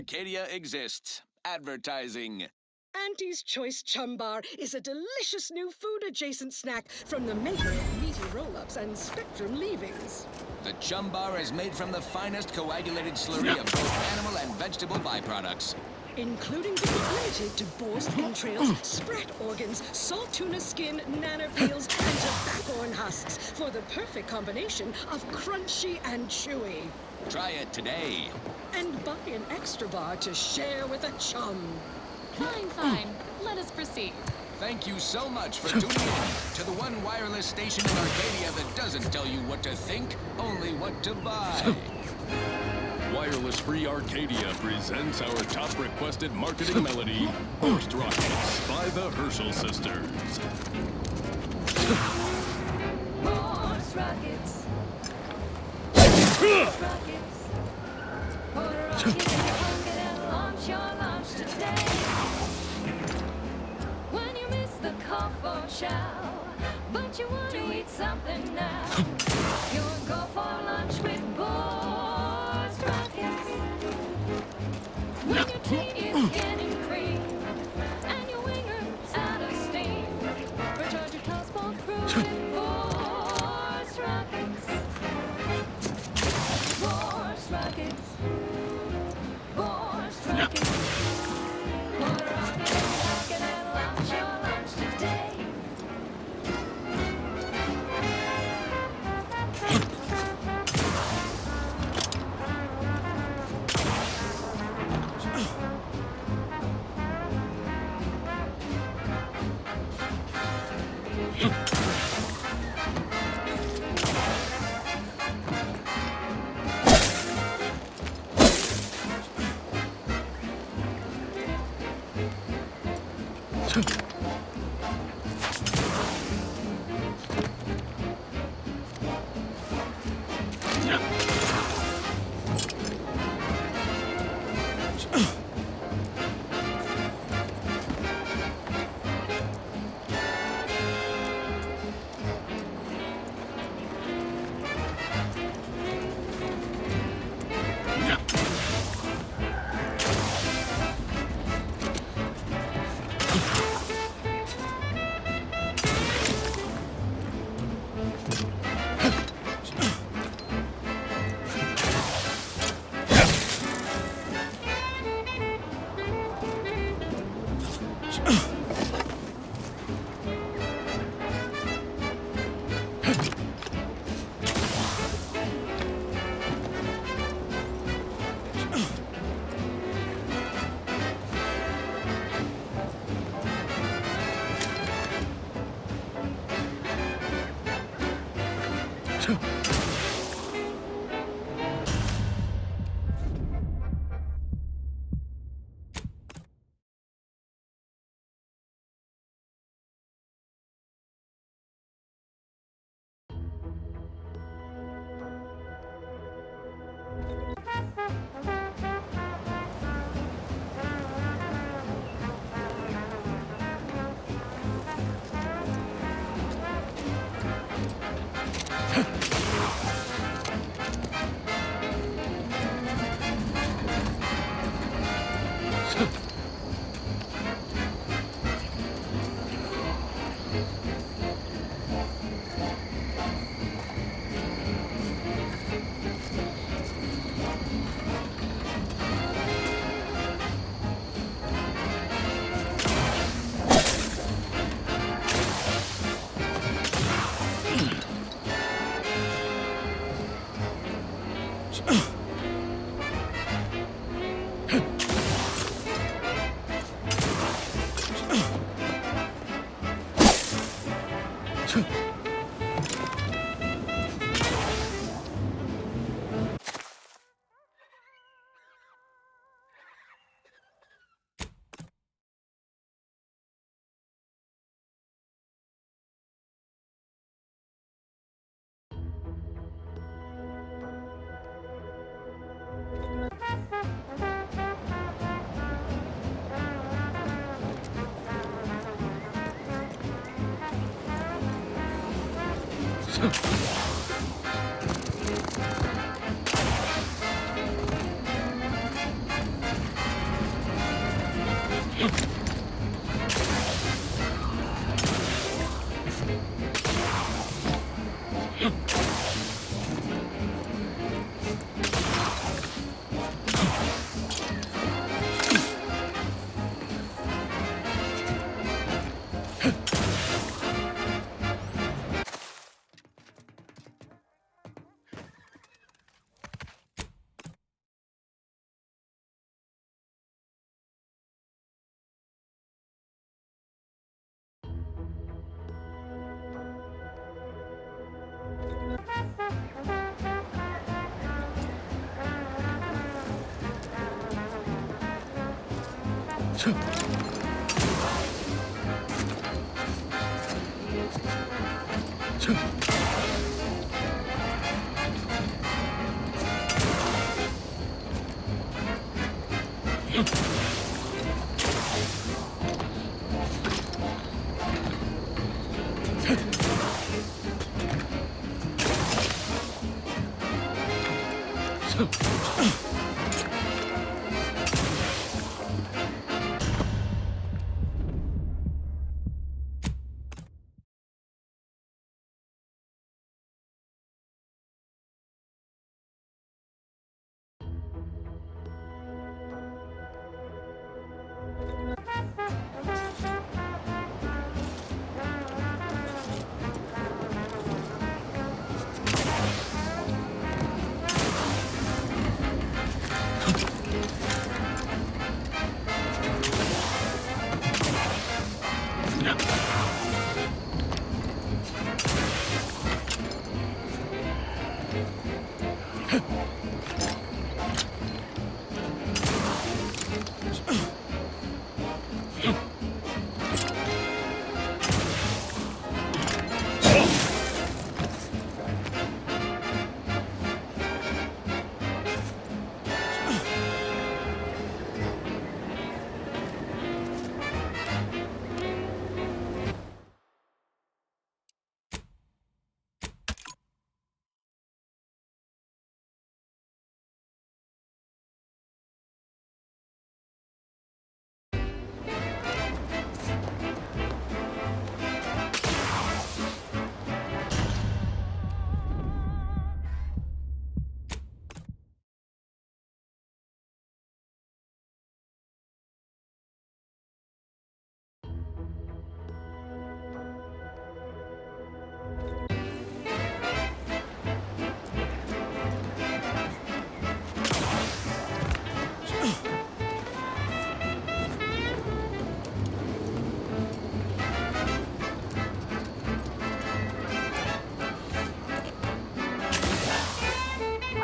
Arcadia exists. Advertising. Auntie's Choice Chum Bar is a delicious new food-adjacent snack from the maker of meaty roll-ups and Spectrum leavings. The Chum Bar is made from the finest coagulated slurry of both animal and vegetable byproducts. Including but not limited to borscht entrails, sprat organs, salt tuna skin, nanner peels, and tobacco husks for the perfect combination of crunchy and chewy. Try it today. And buy an extra bar to share with a chum. Fine. Let us proceed. Thank you so much for tuning in to the one wireless station in Arcadia that doesn't tell you what to think, only what to buy. Wireless Free Arcadia presents our top requested marketing melody, Borscht Rockets by the Herschel Sisters. Borscht Rockets. Borscht Rockets. Put a rocket in your pocket and launch your launch today. When you miss the cough or chow, but you want to eat something now, you'll go for lunch with Borscht Rockets. When your tea is getting cream and your winger's out of steam, recharge your tossball crew with Borscht Rockets. Borscht Rockets. Borscht Rockets. Put a rocket in your pocket and launch your lunch today.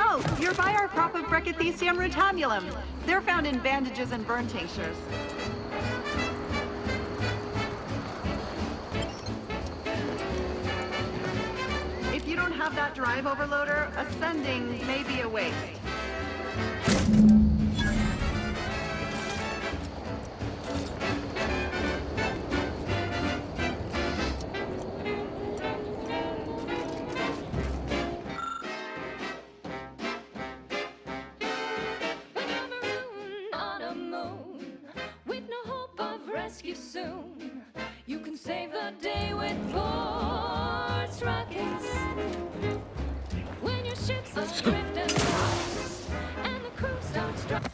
Oh, you're by our crop of Brachythecium rutamulum. They're found in bandages and burn tinctures. If you don't have that drive overloader, ascending may be a waste. On a moon with no hope of rescue soon. You can save the day with force rockets. When your ship's adrift and lost, and the crew starts dropping.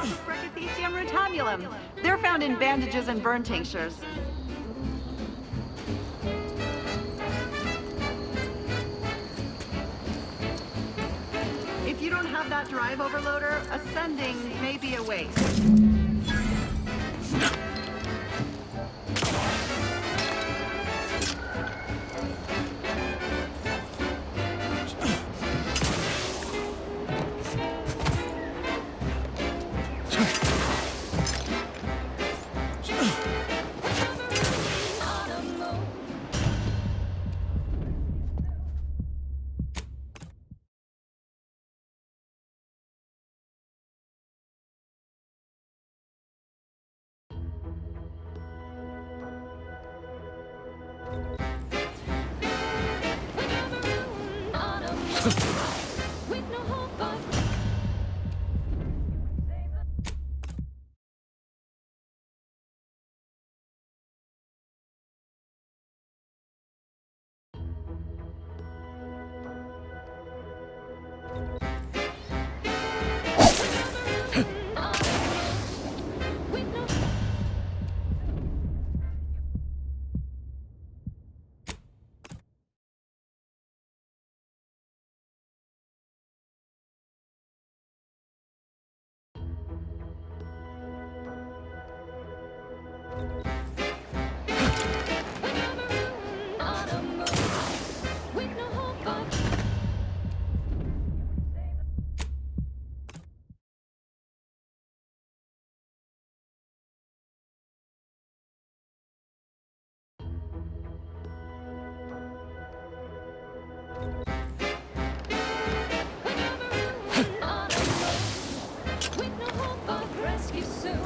crop of Brachythecium rotamulum. They're found in bandages and burn tinctures. If you don't have that drive overloader, ascending may be a waste. With no hope of with no with no hope of with no hope of rescue soon.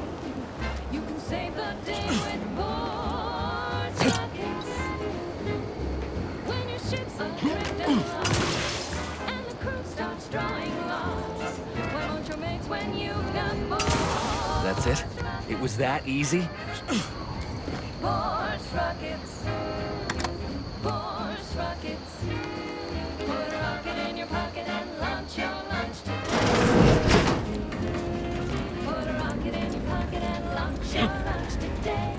You can save the day with board rockets. When your ship's adrift and lost, and the crew starts drawing lots. Why won't your mates when you've got more? That's it? It was that easy? Board rockets. Board rockets. Put a rocket in your pocket and launch your lunch today. Put a rocket in your pocket and launch your lunch today.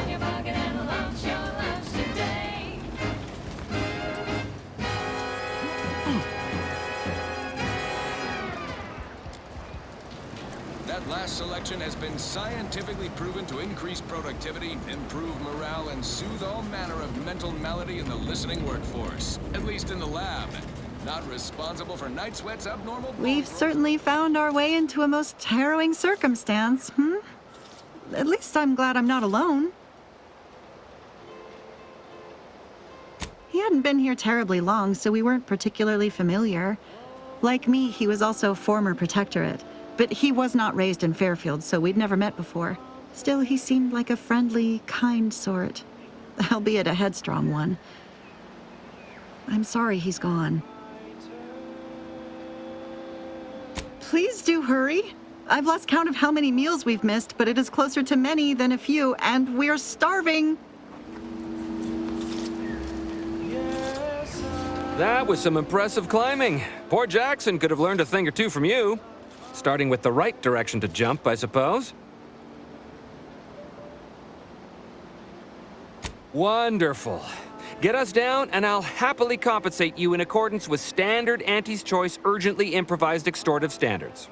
In your pocket and launch your lunch today. That last selection has been scientifically proven to increase productivity, improve morale, and soothe all manner of mental malady in the listening workforce. At least in the lab. Not responsible for night sweats, abnormal... We've certainly found our way into a most harrowing circumstance, At least I'm glad I'm not alone. He hadn't been here terribly long, so we weren't particularly familiar. Like me, he was also former protectorate, but he was not raised in Fairfield, so we'd never met before. Still, he seemed like a friendly, kind sort, albeit a headstrong one. I'm sorry he's gone. Please do hurry. I've lost count of how many meals we've missed, but it is closer to many than a few, and we're starving. That was some impressive climbing. Poor Jackson could have learned a thing or two from you. Starting with the right direction to jump, I suppose. Wonderful. Get us down, and I'll happily compensate you in accordance with standard Auntie's Choice urgently improvised extortive standards.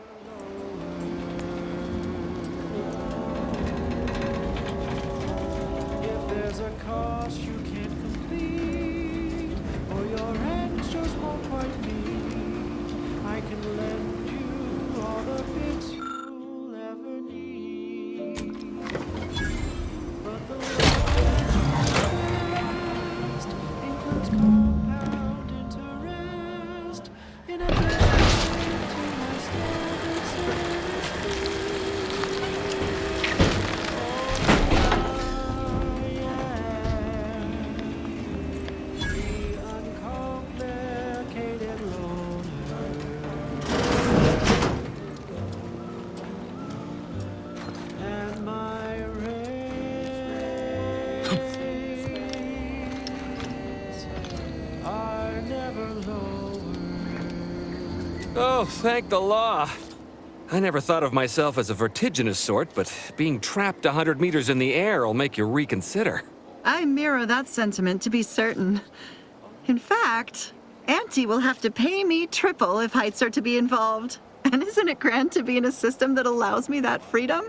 If there's a cost you can't complete, or your ends just won't quite meet, I can lend you all the bits you'll ever need. But the last includes compound interest in addition to my standard service fee. The uncomplicated loner. And my race Oh, thank the law. I never thought of myself as a vertiginous sort, but being trapped 100 meters in the air will make you reconsider. I mirror that sentiment, to be certain. In fact, Auntie will have to pay me triple if heights are to be involved. And isn't it grand to be in a system that allows me that freedom?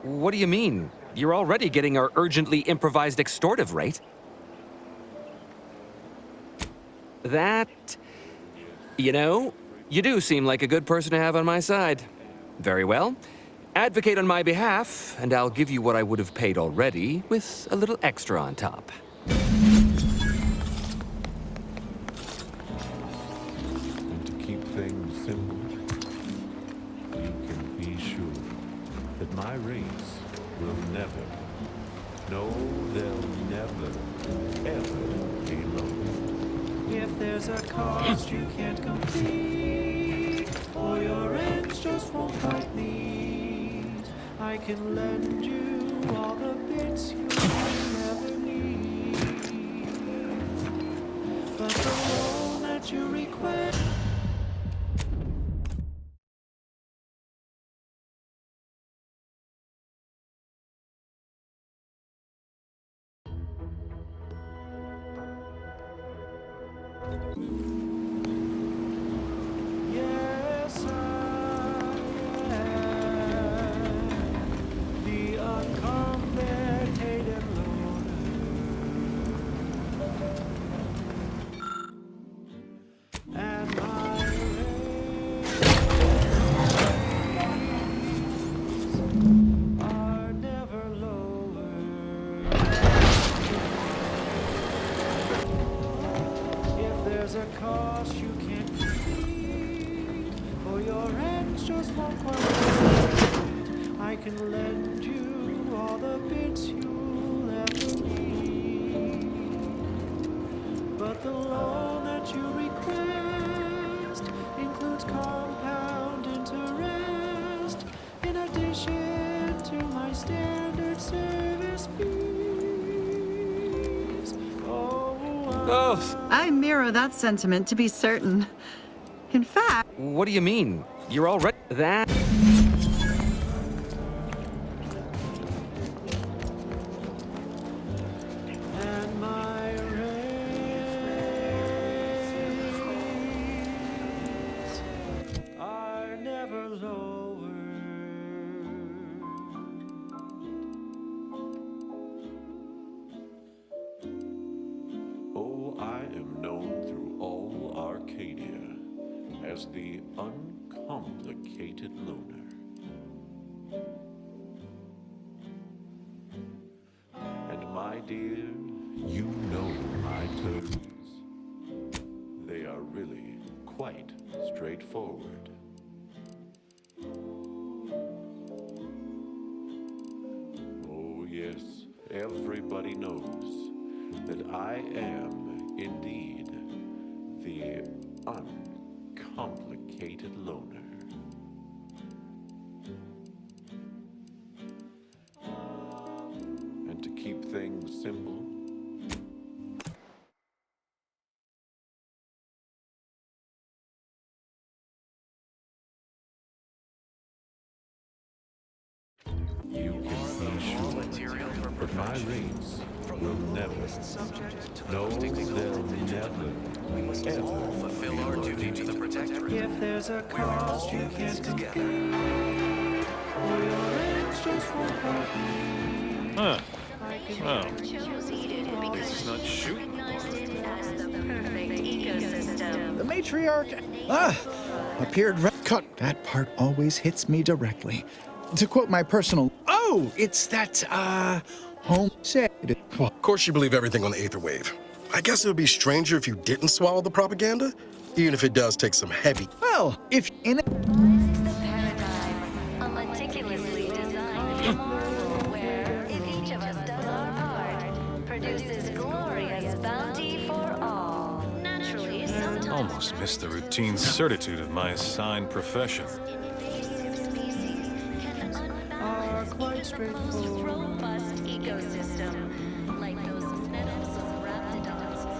What do you mean? You're already getting our urgently improvised extortive rate. That... You know, you do seem like a good person to have on my side. Very well. Advocate on my behalf, and I'll give you what I would have paid already, with a little extra on top. And to keep things simple, you can be sure that my race will never, no, they'll never, ever be low. If there's a cost you can't complete, or your ends just won't quite meet, I can lend you all the bits you'll never need. But the loan that you request. Yes, I am the uncomplicated loner, and my rays are never lower. If there's a cost you can't complete, or your ends just won't quite meet, I can lend you all the bits you'll ever need. But the loan that you request includes compound interest, in addition to my standard service fees. Oh, I mirror that sentiment, to be certain. In fact, what do you mean? You're already... That... And my rays are never lower. Oh, I am known through all Arcadia as the uncomplicated loner. And my dear, you know my terms. They are really quite straightforward. Oh yes, everybody knows that I am indeed the uncomplicated loner. And to keep things simple, you can be sure that my rates will never, no, they'll never, ever fulfill our duty to the Protectorate. If there's a cost you can't complete, or your ends just won't quite meet, Huh. I can Oh. Chose Eden because It's not shooting. recognized it as the perfect ecosystem. The matriarch appeared cut. That part always hits me directly. To quote my personal, oh, it's that home said. Well, Of course you believe everything on the Aether Wave. I guess it would be stranger if you didn't swallow the propaganda, even if it does take some heavy. well, if in it. The paradigm, a meticulously designed tomorrow where, if each of us does our part, produces glorious bounty for all. Naturally, sometimes Almost missed the routine certitude of my assigned profession. invasive species can are unbalance quite even the most straightforward. robust ecosystem, like those meadows of raptidons or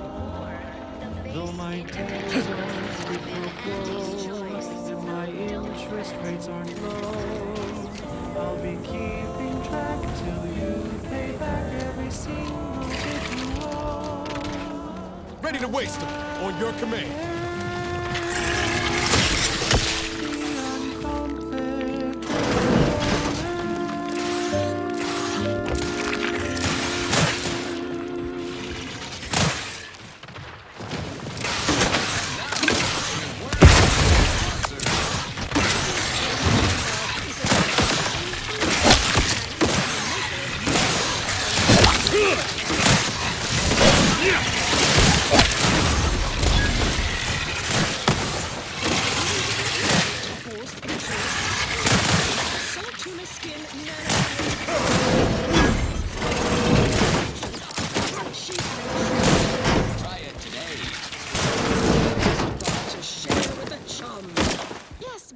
Though my days are free for clothes and my interest rates aren't low, I'll be keeping track till you pay back every single bit you owe. Ready to waste them on your command.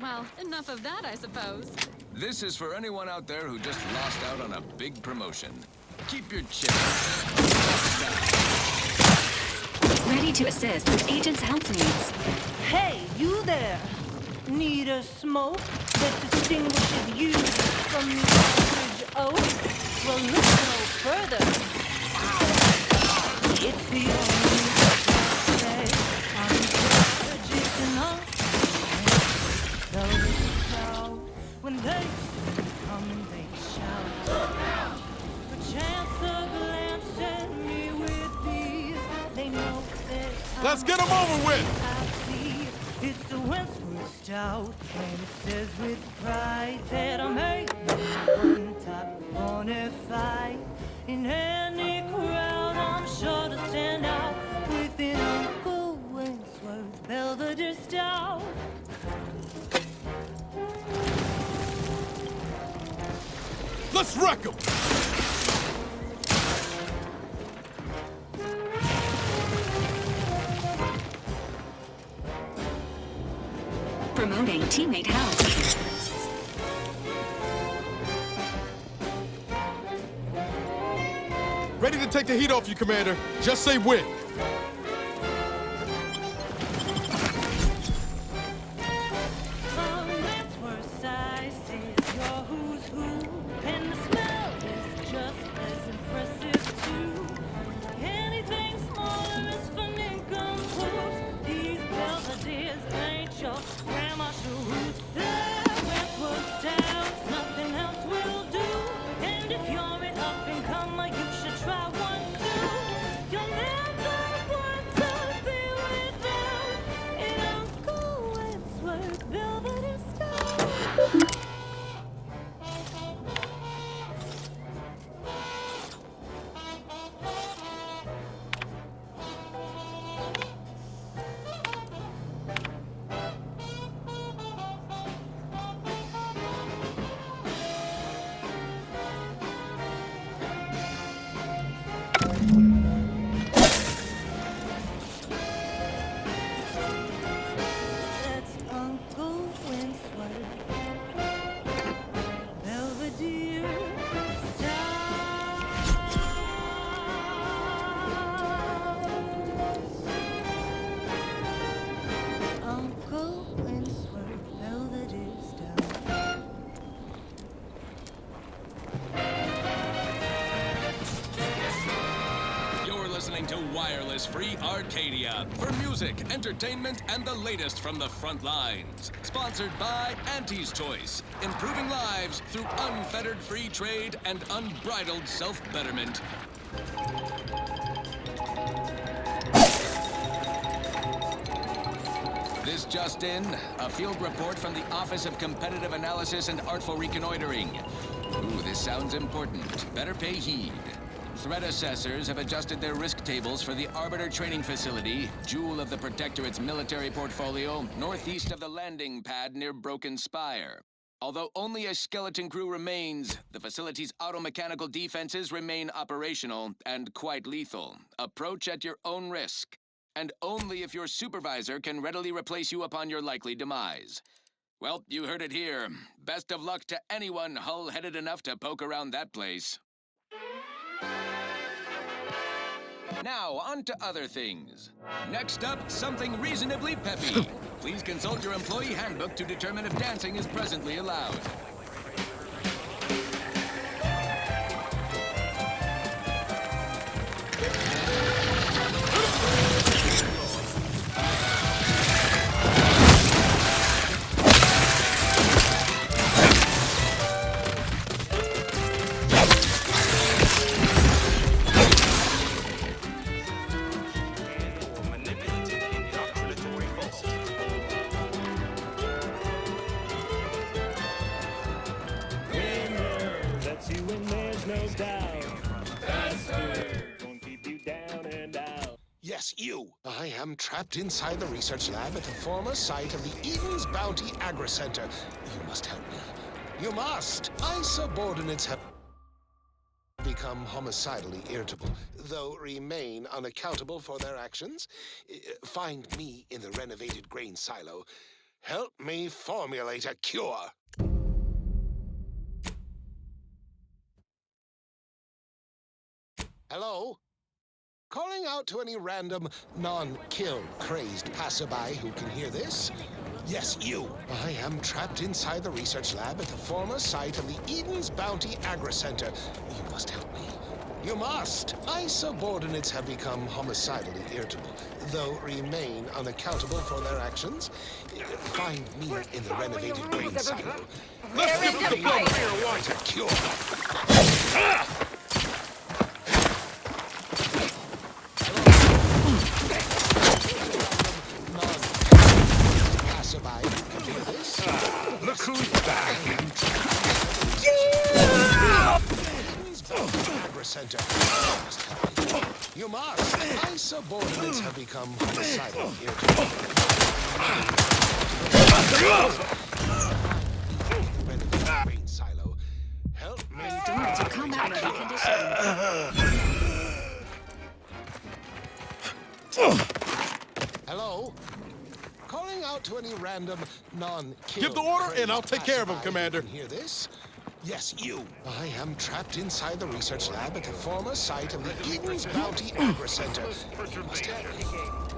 Well, enough of that, I suppose. This is for anyone out there who just lost out on a big promotion. Keep your chin. Ready to assist with agent's health needs. Hey, you there! Need a smoke that distinguishes you from the average oak? Well, look no further. It's the only way I'm tragic enough. When they come and they shout, the chance of glancing me with these, they know that Let's get them over with! I see it's the Westwood Stout, and it says with pride that I made one top bonafide. In any crowd, I'm sure to stand out with an Uncle Wentworth Belvedere Stout. Let's wreck them! Promoting teammate health. Ready to take the heat off you, Commander. Just say when. To Wireless Free Arcadia for music, entertainment, and the latest from the front lines. Sponsored by Auntie's Choice, improving lives through unfettered free trade and unbridled self-betterment. This just in, a field report from the Office of Competitive Analysis and Artful Reconnoitering. Ooh, this sounds important. Better pay heed. Threat assessors have adjusted their risk tables for the Arbiter Training Facility, jewel of the Protectorate's military portfolio, northeast of the landing pad near Broken Spire. Although only a skeleton crew remains, the facility's automechanical defenses remain operational and quite lethal. Approach at your own risk, and only if your supervisor can readily replace you upon your likely demise. Well, you heard it here. Best of luck to anyone hull-headed enough to poke around that place. Now, on to other things. Next up, something reasonably peppy. Please consult your employee handbook to determine if dancing is presently allowed. That's you and there's no doubt. Faster, gonna keep you down and out. Yes, you. I am trapped inside the research lab at the former site of the Eden's Bounty Agri Center. You must help me. You must. My subordinates have become homicidally irritable, though remain unaccountable for their actions. Find me in the renovated grain silo. Help me formulate a cure. Hello? Calling out to any random, non-kill crazed passerby who can hear this? Yes, you. I am trapped inside the research lab at the former site of the Eden's Bounty Agri Center. You must help me. You must. My subordinates have become homicidally irritable, though remain unaccountable for their actions. Find me in the renovated grain silo. Let's get the diploma here, want a cure. Look who's back! Center. You must. My subordinates have become homicidal irritable. Grain silo. Help me. Restore to combat-ready condition. Hello? Calling out to any random non-kill. Give the order and I'll take care of him, Commander. Hear this? Yes, you. I am trapped inside the research lab at the former site of the Eden's Bounty Agri Center. You must help me.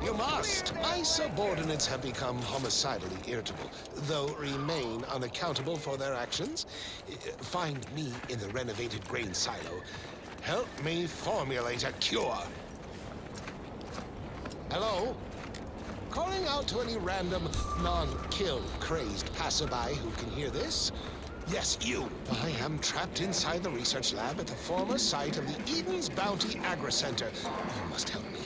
You must. My subordinates have become homicidally irritable, though remain unaccountable for their actions. Find me in the renovated grain silo. Help me formulate a cure. Hello? Calling out to any random, non-kill crazed passerby who can hear this? Yes, you. I am trapped inside the research lab at the former site of the Eden's Bounty Agri Center. You must help me.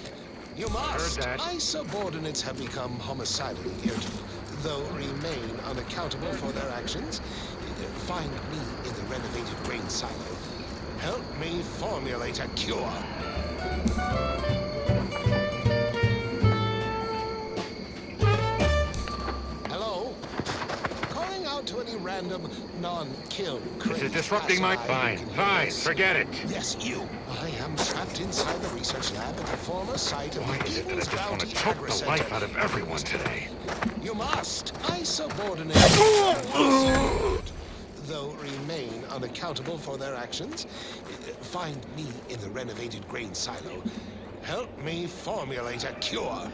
You must. My subordinates have become homicidally irritable, though remain unaccountable for their actions. Find me in the renovated grain silo. Help me formulate a cure. To any random non-kill. Is it disrupting my... Fine, forget it. Yes, you. I am trapped inside the research lab at the former site of the Eden's Bounty choke Agri the Center. life out of everyone today. You must. I subordinate. Though remain unaccountable for their actions. Find me in the renovated grain silo. Help me formulate a cure.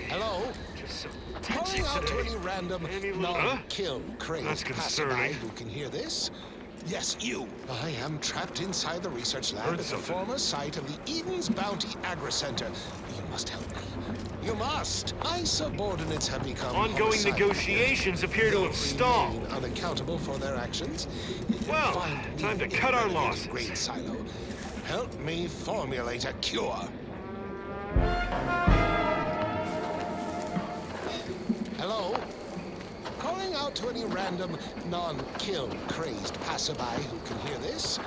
Hello? Calling out to any random non-kill crazed passerby who can hear this? Yes, you. I am trapped inside the research lab at the former site of the Eden's Bounty Agri Center. You must help me. You must. My subordinates have become ongoing negotiations appear to have stalled. Unaccountable for their actions. Well, time to cut our losses. Grain silo. Help me formulate a cure. Hello? Calling out to any random, non-kill crazed passerby who can hear this?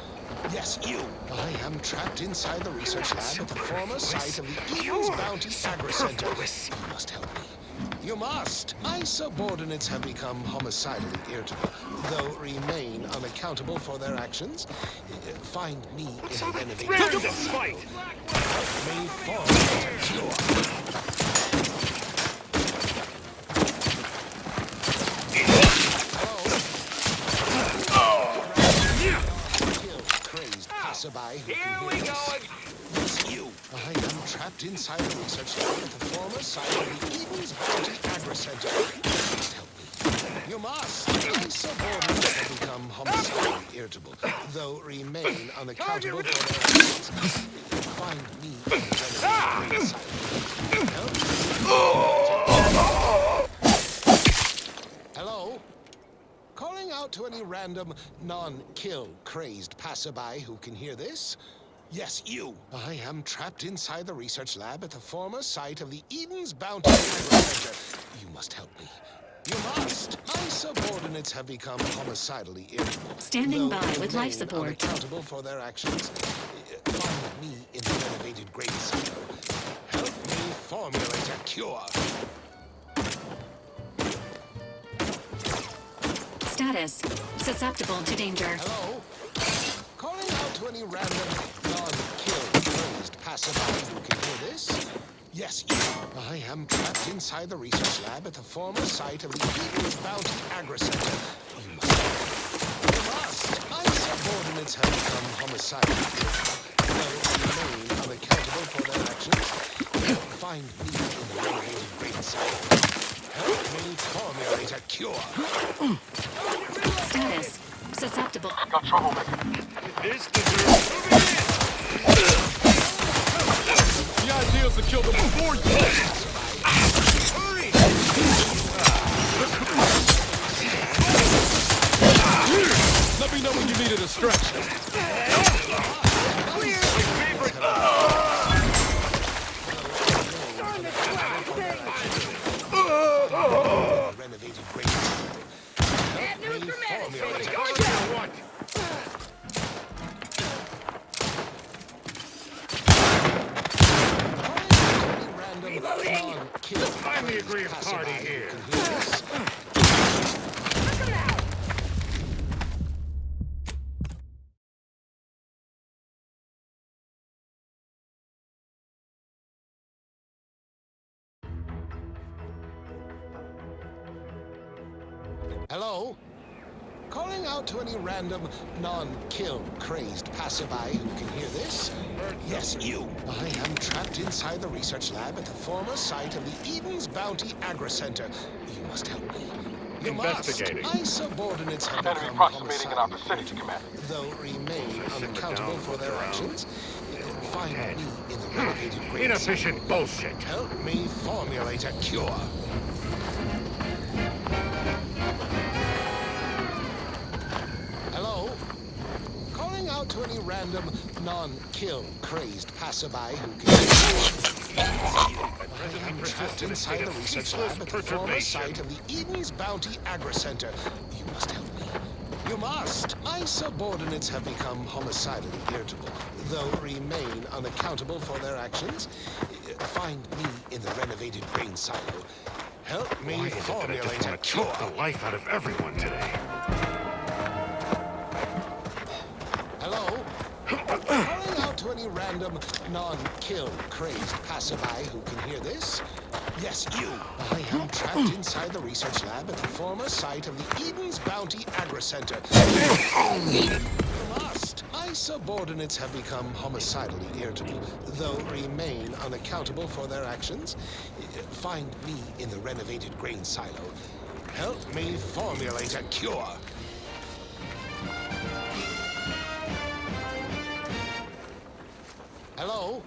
Yes, you. I am trapped inside the research lab at the former site of the Eden's Bounty Agri Center. You must help me. You must. My subordinates have become homicidally irritable, though remain unaccountable for their actions. Find me in a renovated fight. Help me formulate a cure. passerby who Here can we hear go this. Yes, you. I am trapped inside the research lab at the former site of the Eden's Bounty Agri Center. You must help me. You must. My subordinates have become homicidally irritable, though remain unaccountable for their actions. Find me in the renovated site. Hello? Calling out to any random, non-kill crazed passerby who can hear this? Yes, you. I am trapped inside the research lab at the former site of the Eden's Bounty Agri Center. You must help me. You must. My subordinates have become homicidally irritable. Standing by with life remain support. Unaccountable for their actions. Find me in the renovated grain silo. Help me formulate a cure. Status. Susceptible to danger. Hello? Calling out to any random, non-kill crazed passerby who can hear this? Yes, you. I am trapped inside the research lab at the former site of the Eden's Bounty Agri Center. You must. My subordinates have become homicidal. They remain unaccountable for their actions. Find me in the renovated grain silo. Help me formulate a cure. Status. Susceptible. Got trouble, This deserves The idea is to kill them before you. Hurry! Let me know when you need a distraction. Clear! My favorite! Renovated grain silo. Help me formulate a cure. What? Finally agree a party here. Hello? Calling out to any random, non-kill crazed passerby who can hear this? Yes, you. I am trapped inside the research lab at the former site of the Eden's Bounty Agri Center. You must help me. You Investigating. must. My subordinates have become homicidal, though remain unaccountable for their actions. Find me in the renovated grain Inefficient silo. bullshit. Help me formulate a cure. Hello? Calling out to any random, non-kill crazed passerby who can... I am trapped inside the research lab at the former site of the Eden's Bounty Agri Center. You must help me. You must. My subordinates have become homicidally irritable, though remain unaccountable for their actions. Find me in the renovated grain silo. Help me Why is it that I formulate just a want to cure. choke the life out of everyone today? Hello? Calling out to any random, non-kill crazed passerby who can hear this? Yes, you. I am trapped inside the research lab at the former site of the Eden's Bounty Agri Center. You must. My subordinates have become homicidally irritable, though remain unaccountable for their actions. Find me in the renovated grain silo. Help me formulate a cure. Hello?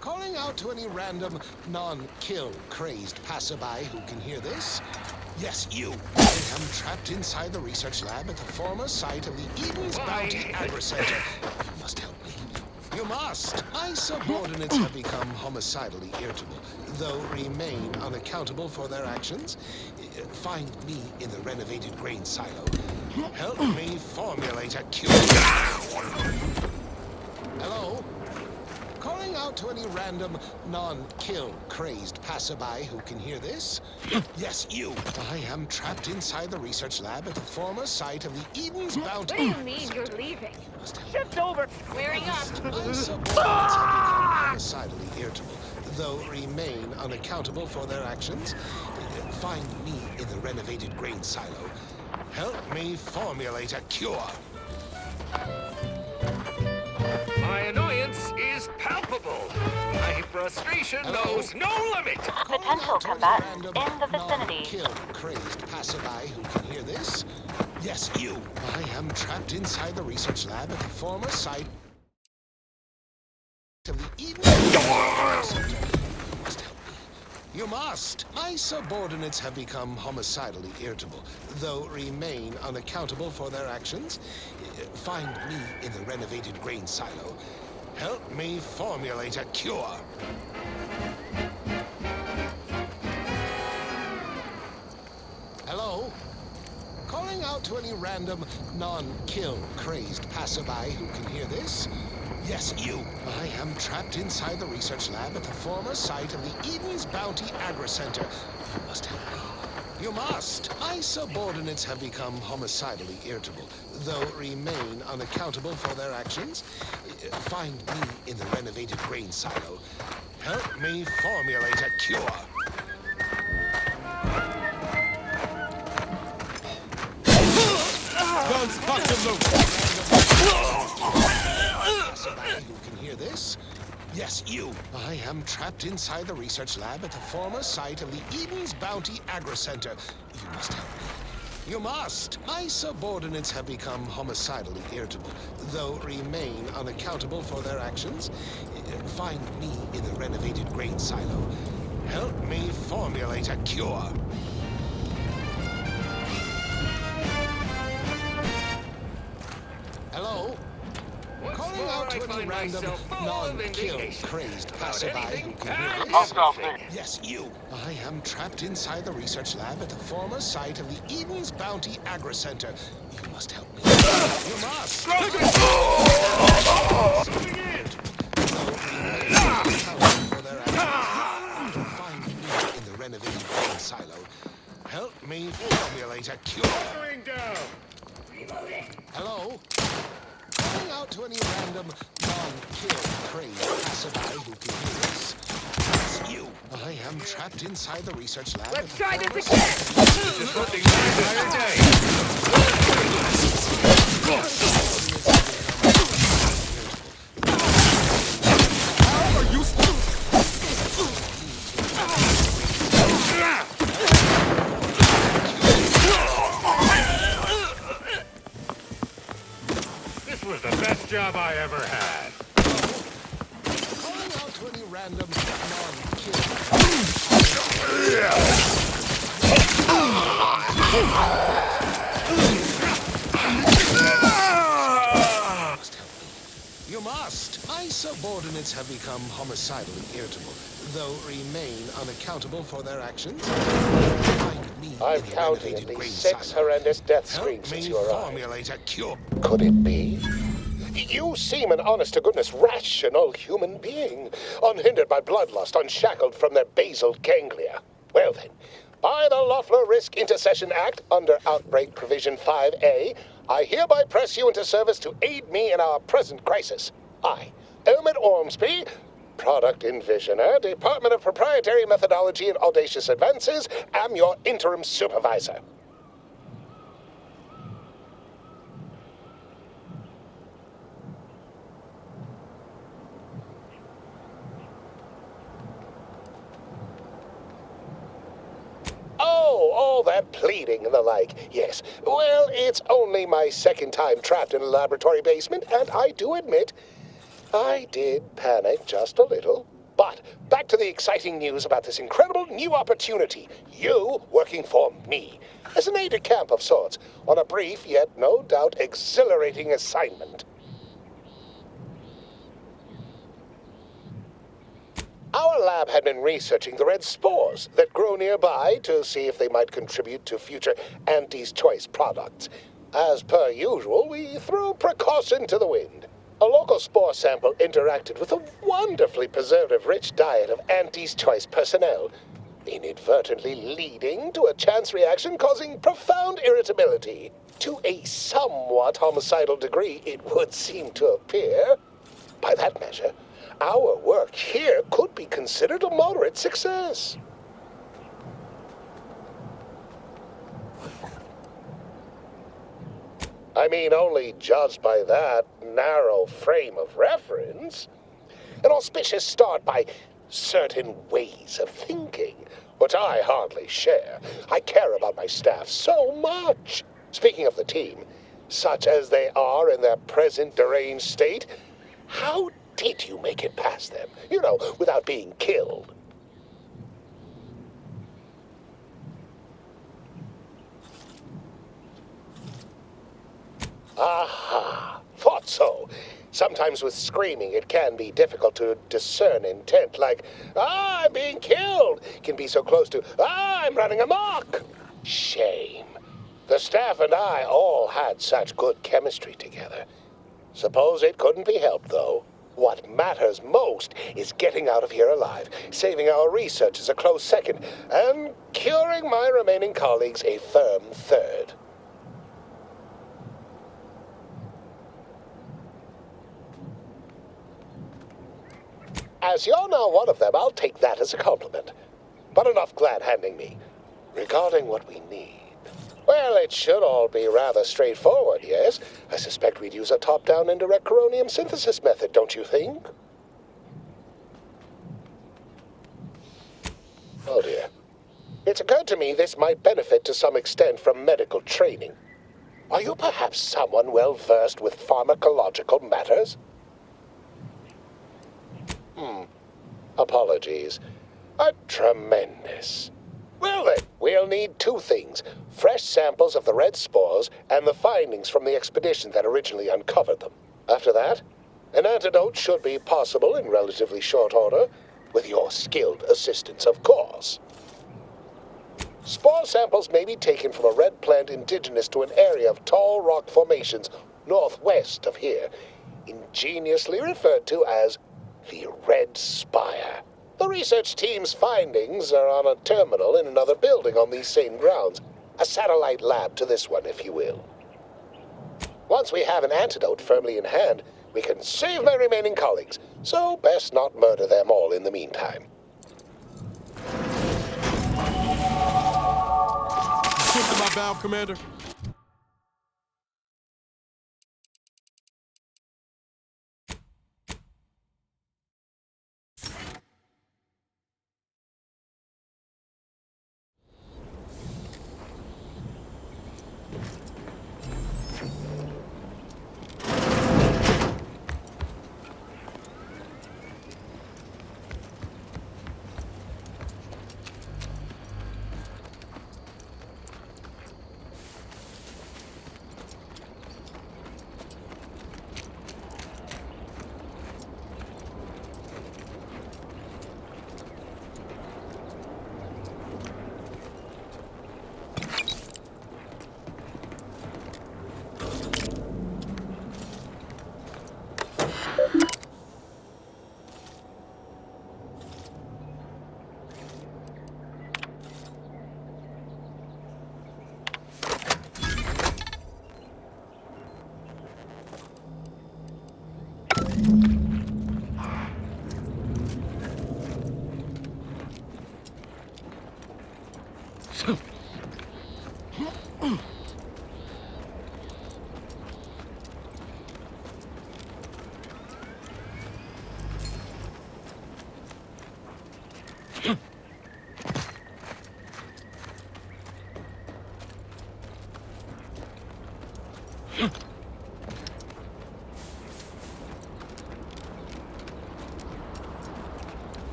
Calling out to any random, non-kill crazed passerby who can hear this? Yes, you. I am trapped inside the research lab at the former site of the Eden's Bounty Agri Center. You must help me. You must. My subordinates have become homicidally irritable, though remain unaccountable for their actions. Find me in the renovated grain silo. Help me formulate a cure. Hello? Calling out to any random, non-kill crazed passerby who can hear this? Yes, you. I am trapped inside the research lab at the former site of the Eden's Bounty... What do you mean you're leaving? Shift over! Squaring up. My subordinates have become homicidally irritable, though remain unaccountable for their actions. Find me in the renovated grain silo. Help me formulate a cure. My annoyance is palpable. My frustration knows no limit. Potential combatant in the vicinity. Kill crazed passerby who can hear this. Yes, you. I am trapped inside the research lab at the former site of the Eden. You must help me. You must. My subordinates have become homicidally irritable, though remain unaccountable for their actions. Find me in the renovated grain silo. Help me formulate a cure. Hello? Calling out to any random, non-kill crazed passerby who can hear this? Yes, you. I am trapped inside the research lab at the former site of the Eden's Bounty Agri-Center. You must help me. You must. My subordinates have become homicidally irritable, though remain unaccountable for their actions. Find me in the renovated grain silo. Help me formulate a cure. Guns, cock and load. Passerby who can hear this? Yes, you. I am trapped inside the research lab at the former site of the Eden's Bounty Agri-Center. You must help me. You must. My subordinates have become homicidally irritable, though remain unaccountable for their actions. Find me in the renovated grain silo. Help me formulate a cure. Hello? Calling out to any random, non-kill crazed passerby who can hear this? Yes, you. I am trapped inside the research lab at the former site of the Eden's Bounty Agri-Center. You must help me. You must. Find me in the renovated grain silo. Help me formulate a cure. Hello? Calling out to any random, non-kill crazed passerby who can hear this. It's you. I am trapped inside the research lab. Let's try this again! Disrupting my entire How are you This was the best job I ever had. Calling out to any random, non-kill. You must. My subordinates have become homicidally irritable, though remain unaccountable for their actions. Find me I've counted at least 6 horrendous death screams since you arrived. Formulate a cure. Could it be? You seem an honest-to-goodness rational human being, unhindered by bloodlust, unshackled from their basal ganglia. Well then, by the Loeffler Risk Intercession Act, under Outbreak Provision 5A, I hereby press you into service to aid me in our present crisis. I, Elmet Ormsby, Product Envisioner, Department of Proprietary Methodology and Audacious Advances, am your interim supervisor. Oh, all that pleading and the like. Yes. Well, it's only my second time trapped in a laboratory basement, and I do admit, I did panic just a little. But back to the exciting news about this incredible new opportunity. You working for me, as an aide-de-camp of sorts, on a brief yet no doubt exhilarating assignment. Our lab had been researching the red spores that grow nearby to see if they might contribute to future Auntie's Choice products. As per usual, we threw precaution to the wind. A local spore sample interacted with a wonderfully preservative-rich diet of Auntie's Choice personnel, inadvertently leading to a chance reaction causing profound irritability. To a somewhat homicidal degree, it would seem to appear. By that measure, our work here could be considered a moderate success. I mean, only judged by that narrow frame of reference. An auspicious start by certain ways of thinking, which I hardly share. I care about my staff so much. Speaking of the team, such as they are in their present deranged state, how did you make it past them? You know, without being killed. Aha, thought so. Sometimes with screaming, it can be difficult to discern intent, like, "Ah, I'm being killed," can be so close to, "Ah, I'm running amok." Shame. The staff and I all had such good chemistry together. Suppose it couldn't be helped, though. What matters most is getting out of here alive, saving our researchers a close second, and curing my remaining colleagues a firm third. As you're now one of them, I'll take that as a compliment. But enough glad-handing me. Regarding what we need, well, it should all be rather straightforward, yes? I suspect we'd use a top-down indirect coronium synthesis method, don't you think? Oh dear. It's occurred to me this might benefit to some extent from medical training. Are you perhaps someone well-versed with pharmacological matters? Apologies. Tremendous. Well then, we'll need two things. Fresh samples of the red spores and the findings from the expedition that originally uncovered them. After that, an antidote should be possible in relatively short order, with your skilled assistance, of course. Spore samples may be taken from a red plant indigenous to an area of tall rock formations northwest of here, ingeniously referred to as the Red Spire. The research team's findings are on a terminal in another building on these same grounds. A satellite lab to this one, if you will. Once we have an antidote firmly in hand, we can save my remaining colleagues, so best not murder them all in the meantime. Stick to my valve, Commander.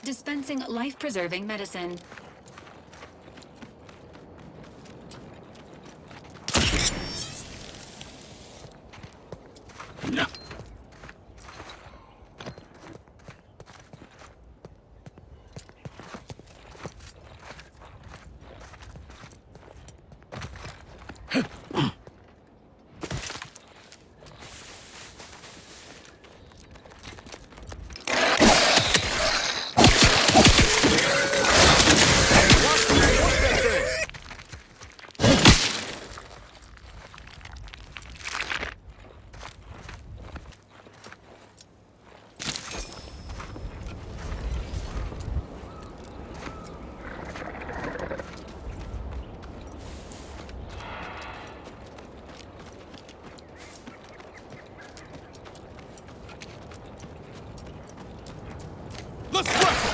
Dispensing life-preserving medicine. Let's wrestle!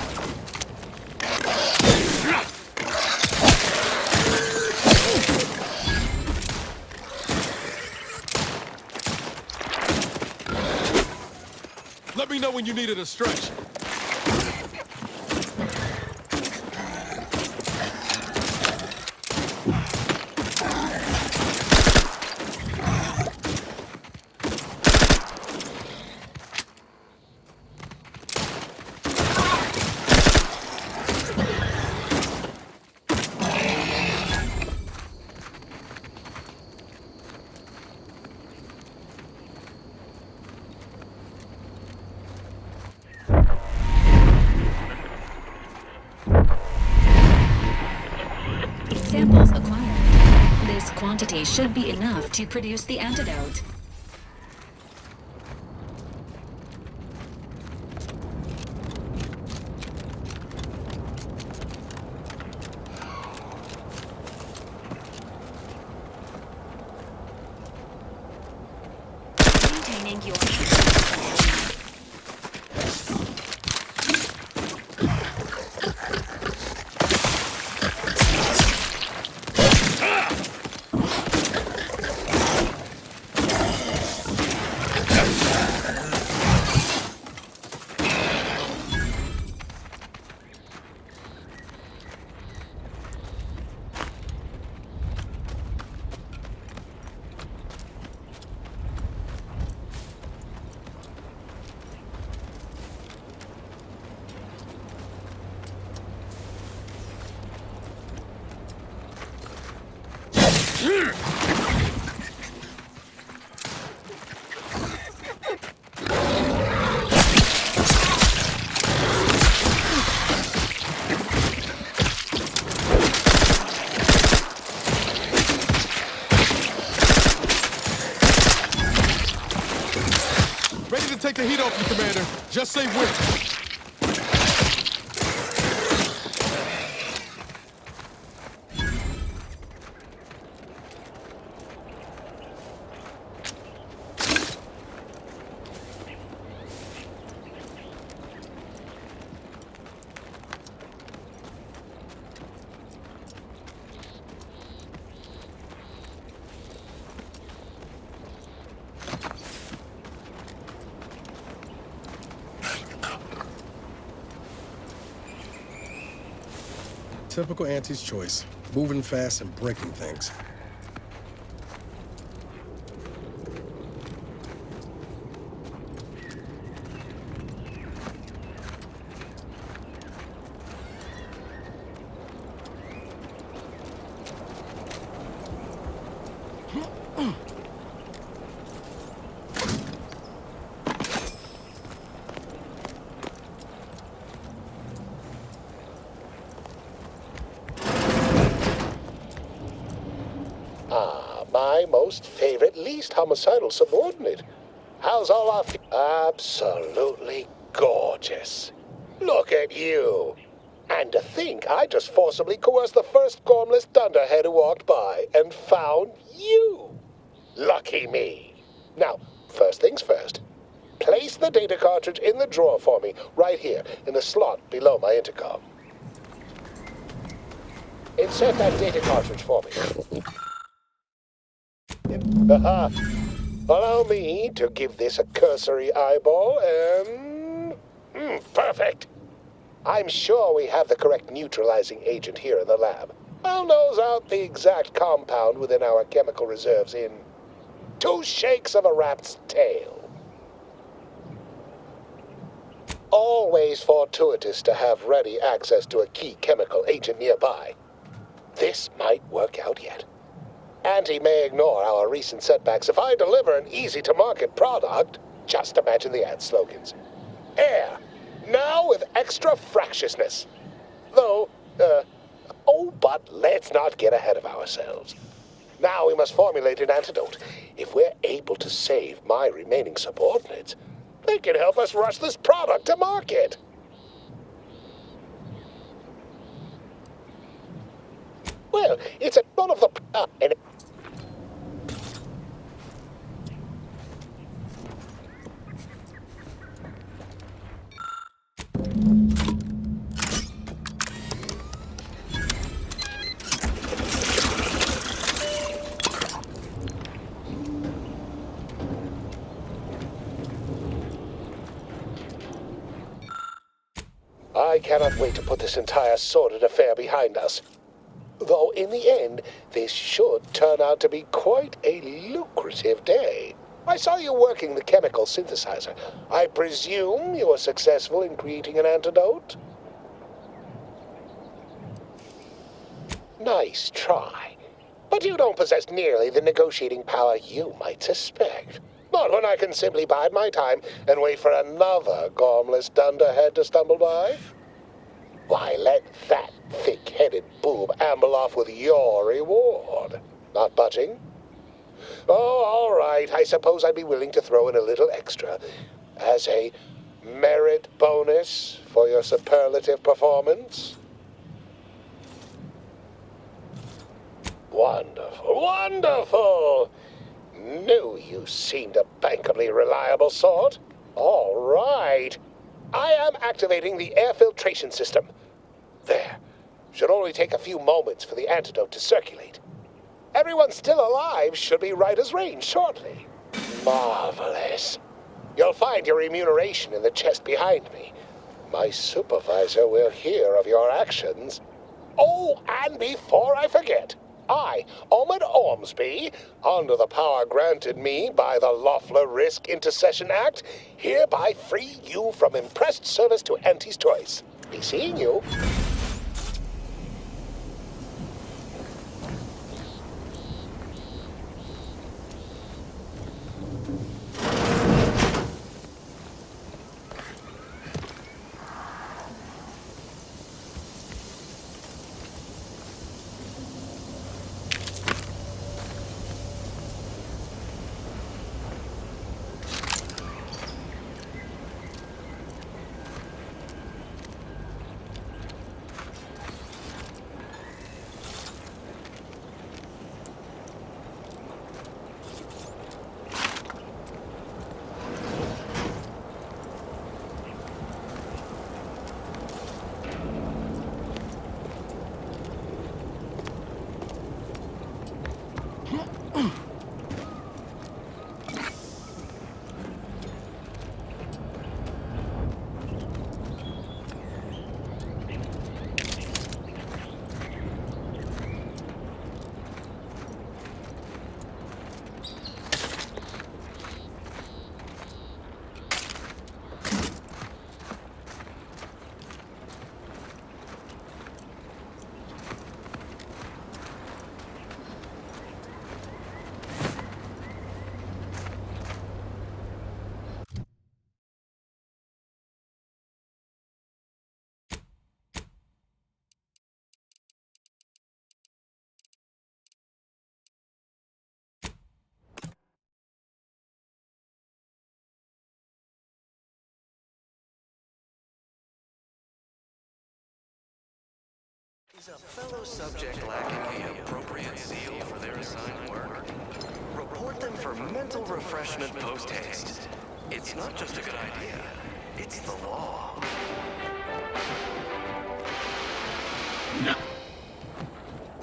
Let me know when you needed a stretch. Samples acquired. This quantity should be enough to produce the antidote. Maintaining your... Ready to take the heat off you, Commander. Just say when. Typical Auntie's choice. Moving fast and breaking things. My most favorite, least homicidal subordinate. How's all our absolutely gorgeous. Look at you. And to think I just forcibly coerced the first gormless dunderhead who walked by and found you. Lucky me. Now, first things first. Place the data cartridge in the drawer for me, right here, in the slot below my intercom. Insert that data cartridge for me. Allow me to give this a cursory eyeball and... perfect. I'm sure we have the correct neutralizing agent here in the lab. I'll nose out the exact compound within our chemical reserves in 2 shakes of a rat's tail. Always fortuitous to have ready access to a key chemical agent nearby. This might work out yet. Auntie may ignore our recent setbacks if I deliver an easy-to-market product. Just imagine the ad slogans. Air, now with extra fractiousness. Though, but let's not get ahead of ourselves. Now we must formulate an antidote. If we're able to save my remaining subordinates, they can help us rush this product to market. Well, it's a lot of the... and I cannot wait to put this entire sordid affair behind us. Though in the end, this should turn out to be quite a lucrative day. I saw you working the chemical synthesizer. I presume you were successful in creating an antidote? Nice try. But you don't possess nearly the negotiating power you might suspect. Not when I can simply bide my time and wait for another gormless dunderhead to stumble by. Why, let that thick-headed boob amble off with your reward. Not budging? Oh, all right. I suppose I'd be willing to throw in a little extra as a merit bonus for your superlative performance. Wonderful, wonderful! Knew you seemed a bankably reliable sort. All right. I am activating the air filtration system. There. Should only take a few moments for the antidote to circulate. Everyone still alive should be right as rain shortly. Marvelous. You'll find your remuneration in the chest behind me. My supervisor will hear of your actions. Oh, and before I forget, I, Omid Ormsby, under the power granted me by the Loeffler Risk Intercession Act, hereby free you from impressed service to Auntie's Choice. Be seeing you. Is a fellow subject lacking the appropriate zeal for their assigned work? Report them for mental refreshment post-haste. It's not just a good idea, it's the law.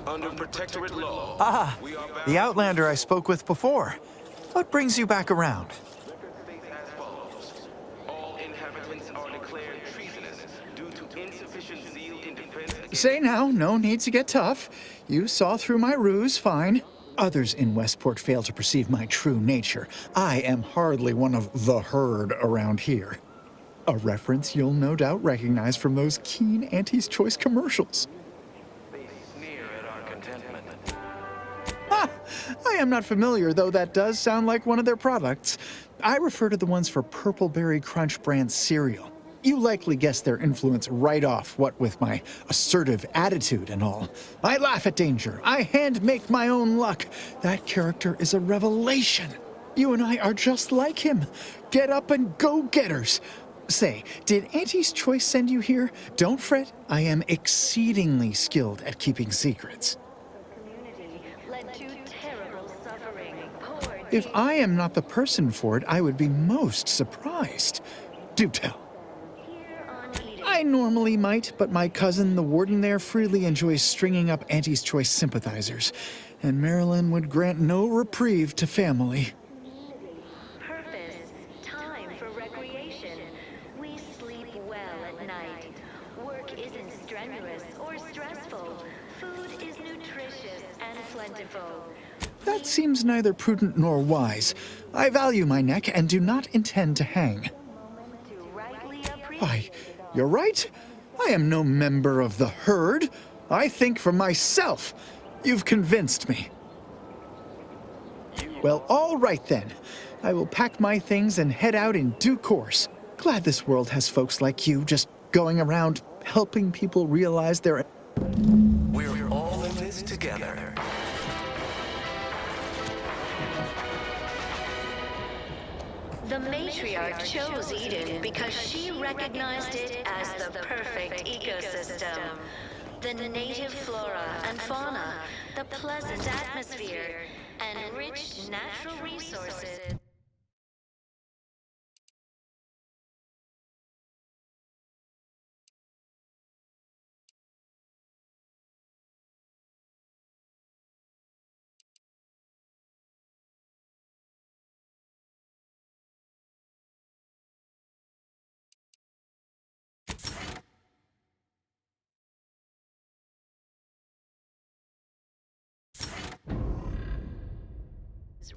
Under protectorate law. Ah, the Outlander I spoke with before. What brings you back around? All inhabitants are declared treasonous due to insufficient zeal in defense against... Say now, no need to get tough. You saw through my ruse fine. Others in Westport fail to perceive my true nature. I am hardly one of the herd around here. A reference you'll no doubt recognize from those keen Auntie's Choice commercials. They sneer at our contentment. Ah, I am not familiar, though that does sound like one of their products. I refer to the ones for Purple Berry Crunch brand cereal. You likely guessed their influence right off, what with my assertive attitude and all. I laugh at danger. I hand make my own luck. That character is a revelation. You and I are just like him. Get up and go-getters. Say, did Auntie's Choice send you here? Don't fret. I am exceedingly skilled at keeping secrets. If I am not the person for it, I would be most surprised. Do tell. I normally might, but my cousin, the warden there, freely enjoys stringing up Auntie's Choice sympathizers, and Marilyn would grant no reprieve to family. Purpose, time for recreation. We sleep well at night. seems neither prudent nor wise. I value my neck and do not intend to hang. Why, you're right. I am no member of the herd. I think for myself. You've convinced me. Well, all right then. I will pack my things and head out in due course. Glad this world has folks like you just going around helping people realize their... We're all in this together. The matriarch chose Eden because she recognized it as the perfect ecosystem. The native flora and fauna, the pleasant atmosphere, and rich natural resources.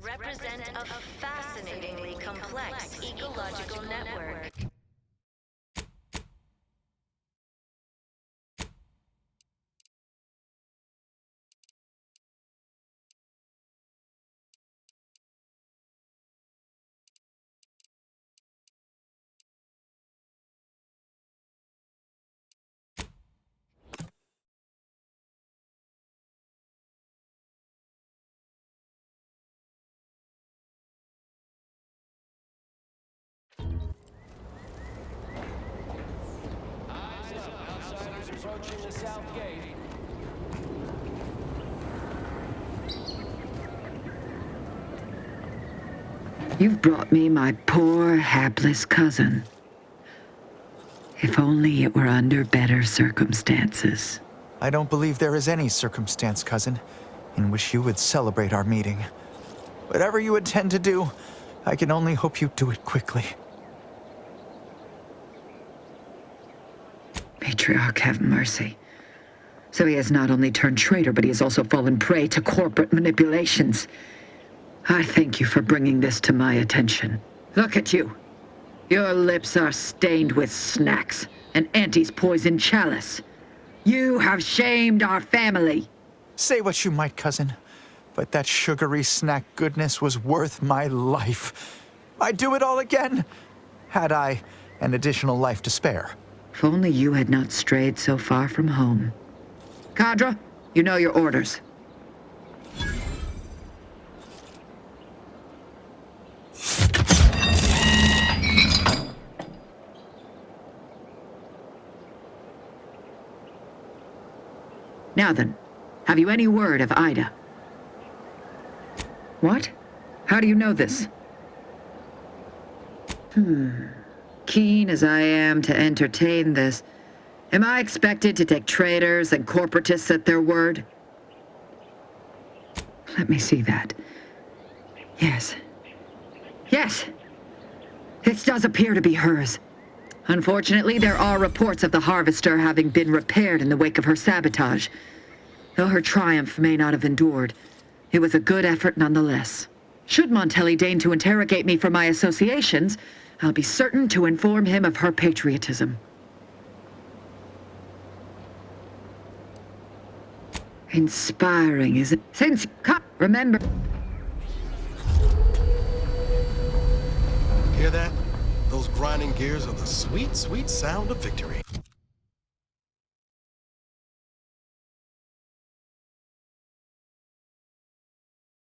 Represent a fascinatingly complex ecological network. Approaching the south gate. You've brought me my poor, hapless cousin. If only it were under better circumstances. I don't believe there is any circumstance, cousin, in which you would celebrate our meeting. Whatever you intend to do, I can only hope you do it quickly. Matriarch, have mercy. So he has not only turned traitor, but he has also fallen prey to corporate manipulations. I thank you for bringing this to my attention. Look at you. Your lips are stained with snacks and Auntie's poisoned chalice. You have shamed our family. Say what you might, cousin, but that sugary snack goodness was worth my life. I'd do it all again, had I an additional life to spare. If only you had not strayed so far from home. Cadra, you know your orders. Now then, have you any word of Ida? What? How do you know this? Keen as I am to entertain this, am I expected to take traitors and corporatists at their word? Let me see that. Yes. Yes! This does appear to be hers. Unfortunately, there are reports of the Harvester having been repaired in the wake of her sabotage. Though her triumph may not have endured, it was a good effort nonetheless. Should Montelli deign to interrogate me for my associations, I'll be certain to inform him of her patriotism. Inspiring, is it? Since, remember... Hear that? Those grinding gears are the sweet, sweet sound of victory.